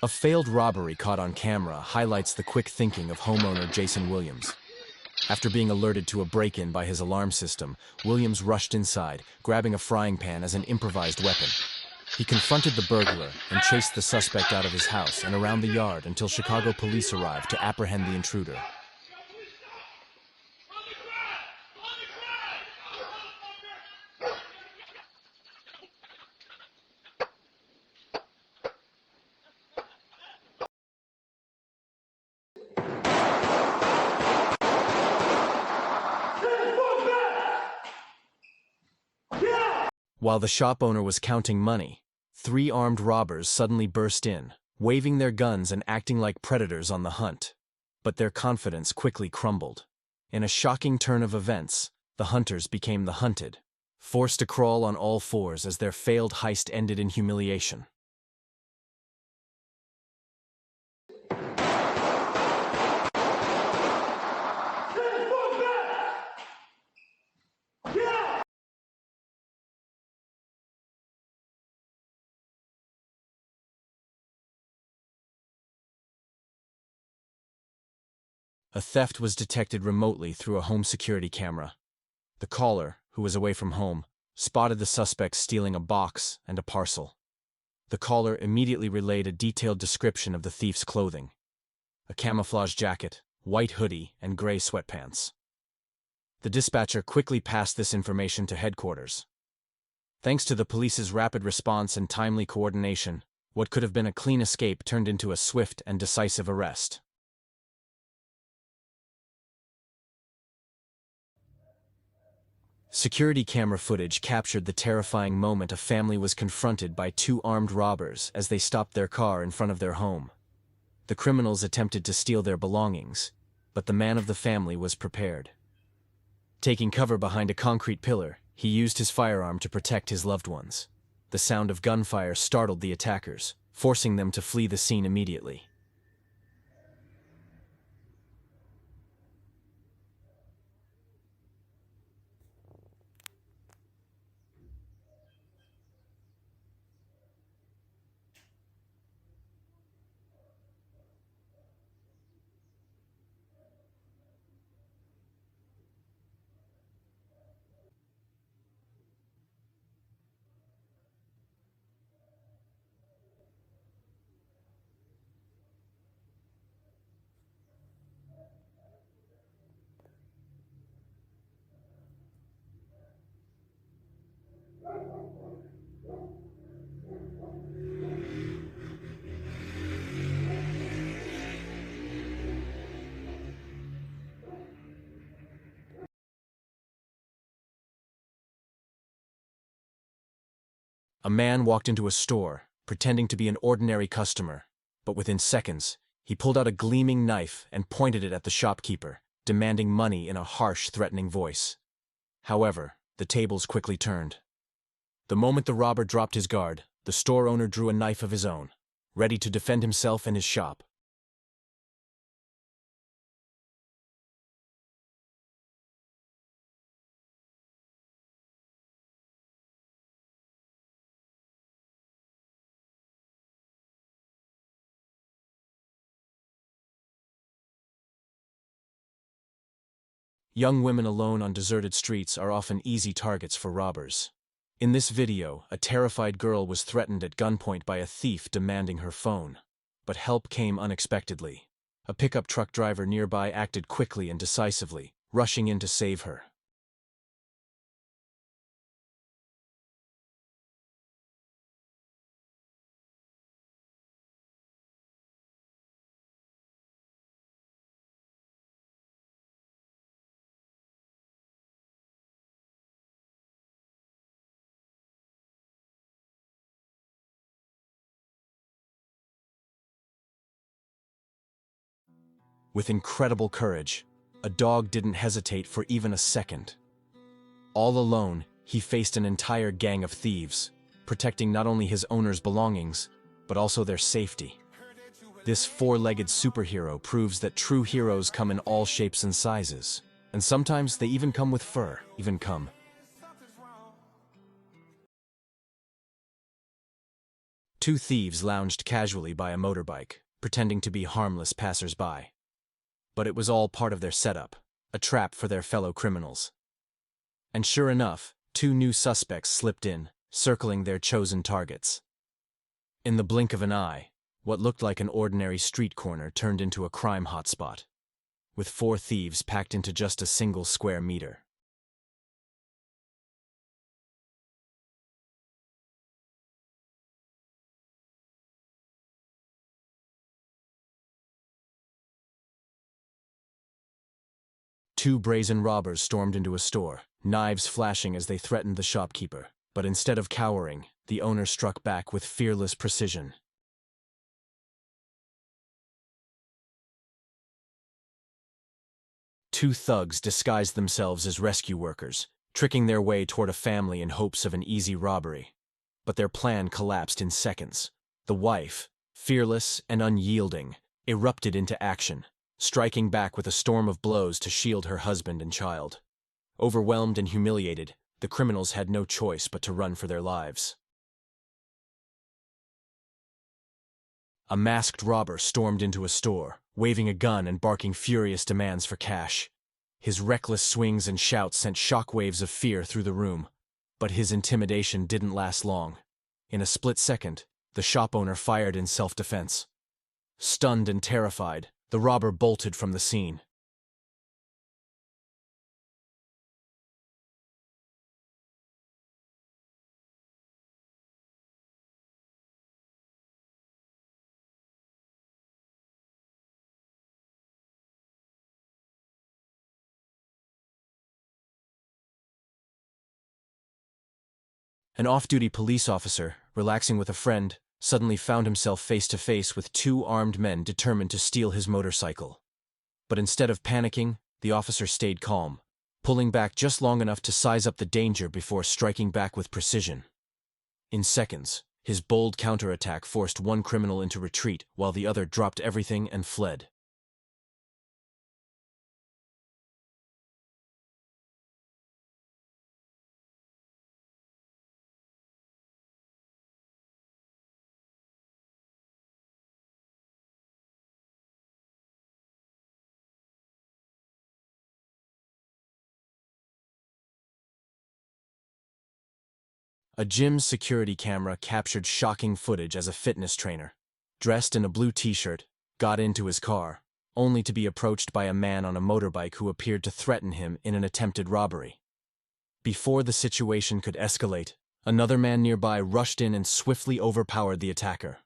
A failed robbery caught on camera highlights the quick thinking of homeowner Jason Williams. After being alerted to a break-in by his alarm system, Williams rushed inside, grabbing a frying pan as an improvised weapon. He confronted the burglar and chased the suspect out of his house and around the yard until Chicago police arrived to apprehend the intruder. While the shop owner was counting money, 3 armed robbers suddenly burst in, waving their guns and acting like predators on the hunt. But their confidence quickly crumbled. In a shocking turn of events, the hunters became the hunted, forced to crawl on all fours as their failed heist ended in humiliation. A theft was detected remotely through a home security camera. The caller, who was away from home, spotted the suspects stealing a box and a parcel. The caller immediately relayed a detailed description of the thief's clothing: a camouflage jacket, white hoodie, and gray sweatpants. The dispatcher quickly passed this information to headquarters. Thanks to the police's rapid response and timely coordination, what could have been a clean escape turned into a swift and decisive arrest. Security camera footage captured the terrifying moment a family was confronted by 2 armed robbers as they stopped their car in front of their home. The criminals attempted to steal their belongings, but the man of the family was prepared. Taking cover behind a concrete pillar, he used his firearm to protect his loved ones. The sound of gunfire startled the attackers, forcing them to flee the scene immediately. A man walked into a store, pretending to be an ordinary customer, but within seconds, he pulled out a gleaming knife and pointed it at the shopkeeper, demanding money in a harsh, threatening voice. However, the tables quickly turned. The moment the robber dropped his guard, the store owner drew a knife of his own, ready to defend himself and his shop. Young women alone on deserted streets are often easy targets for robbers. In this video, a terrified girl was threatened at gunpoint by a thief demanding her phone. But help came unexpectedly. A pickup truck driver nearby acted quickly and decisively, rushing in to save her. With incredible courage, a dog didn't hesitate for even a second. All alone, he faced an entire gang of thieves, protecting not only his owner's belongings, but also their safety. This 4-legged superhero proves that true heroes come in all shapes and sizes, and sometimes they even come with fur. Two thieves lounged casually by a motorbike, pretending to be harmless passers-by. But it was all part of their setup, a trap for their fellow criminals. And sure enough, two new suspects slipped in, circling their chosen targets. In the blink of an eye, what looked like an ordinary street corner turned into a crime hotspot, with four thieves packed into just a single square meter. Two brazen robbers stormed into a store, knives flashing as they threatened the shopkeeper. But instead of cowering, the owner struck back with fearless precision. Two thugs disguised themselves as rescue workers, tricking their way toward a family in hopes of an easy robbery. But their plan collapsed in seconds. The wife, fearless and unyielding, erupted into action, striking back with a storm of blows to shield her husband and child. Overwhelmed and humiliated, the criminals had no choice but to run for their lives. A masked robber stormed into a store, waving a gun and barking furious demands for cash. His reckless swings and shouts sent shockwaves of fear through the room. But his intimidation didn't last long. In a split second, the shop owner fired in self-defense. Stunned and terrified, the robber bolted from the scene. An off-duty police officer, relaxing with a friend, suddenly found himself face-to-face with two armed men determined to steal his motorcycle. But instead of panicking, the officer stayed calm, pulling back just long enough to size up the danger before striking back with precision. In seconds, his bold counterattack forced one criminal into retreat while the other dropped everything and fled. A gym's security camera captured shocking footage as a fitness trainer, dressed in a blue t-shirt, got into his car, only to be approached by a man on a motorbike who appeared to threaten him in an attempted robbery. Before the situation could escalate, another man nearby rushed in and swiftly overpowered the attacker.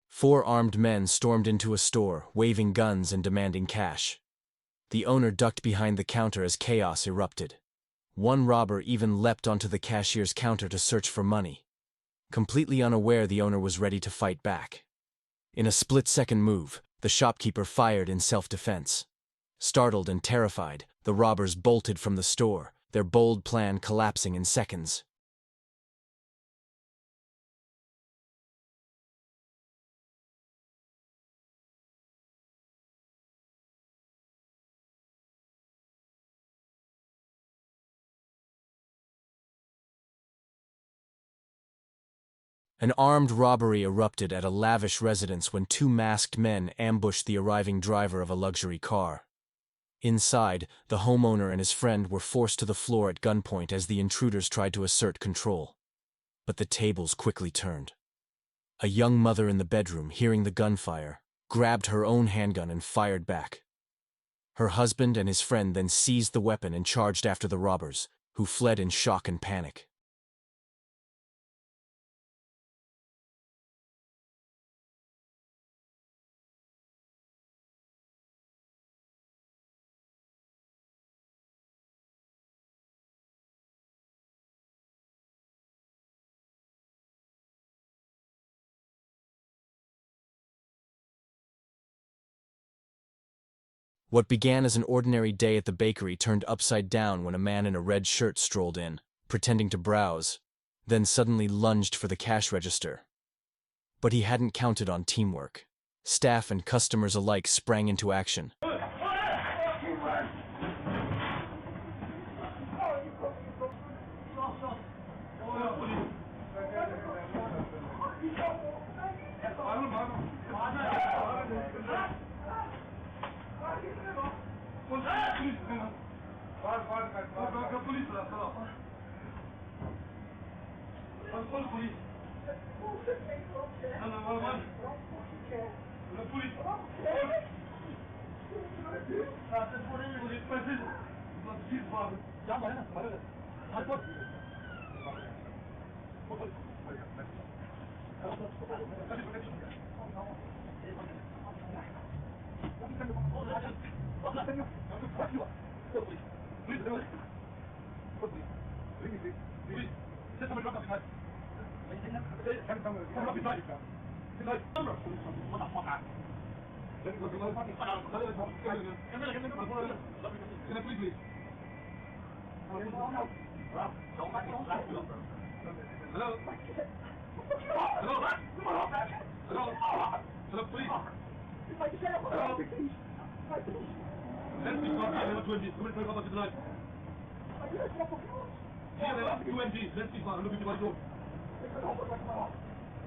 Four armed men stormed into a store, waving guns and demanding cash. The owner ducked behind the counter as chaos erupted. One robber even leapt onto the cashier's counter to search for money. Completely unaware the owner was ready to fight back. In a split-second move, the shopkeeper fired in self-defense. Startled and terrified, the robbers bolted from the store, their bold plan collapsing in seconds. An armed robbery erupted at a lavish residence when two masked men ambushed the arriving driver of a luxury car. Inside, the homeowner and his friend were forced to the floor at gunpoint as the intruders tried to assert control. But the tables quickly turned. A young mother in the bedroom, hearing the gunfire, grabbed her own handgun and fired back. Her husband and his friend then seized the weapon and charged after the robbers, who fled in shock and panic. What began as an ordinary day at the bakery turned upside down when a man in a red shirt strolled in, pretending to browse, then suddenly lunged for the cash register. But he hadn't counted on teamwork. Staff and customers alike sprang into action.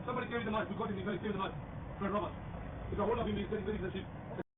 Somebody carry the knife. We got him. He carry the knife. Fred Roberts. If I hold up him, he's very sensitive.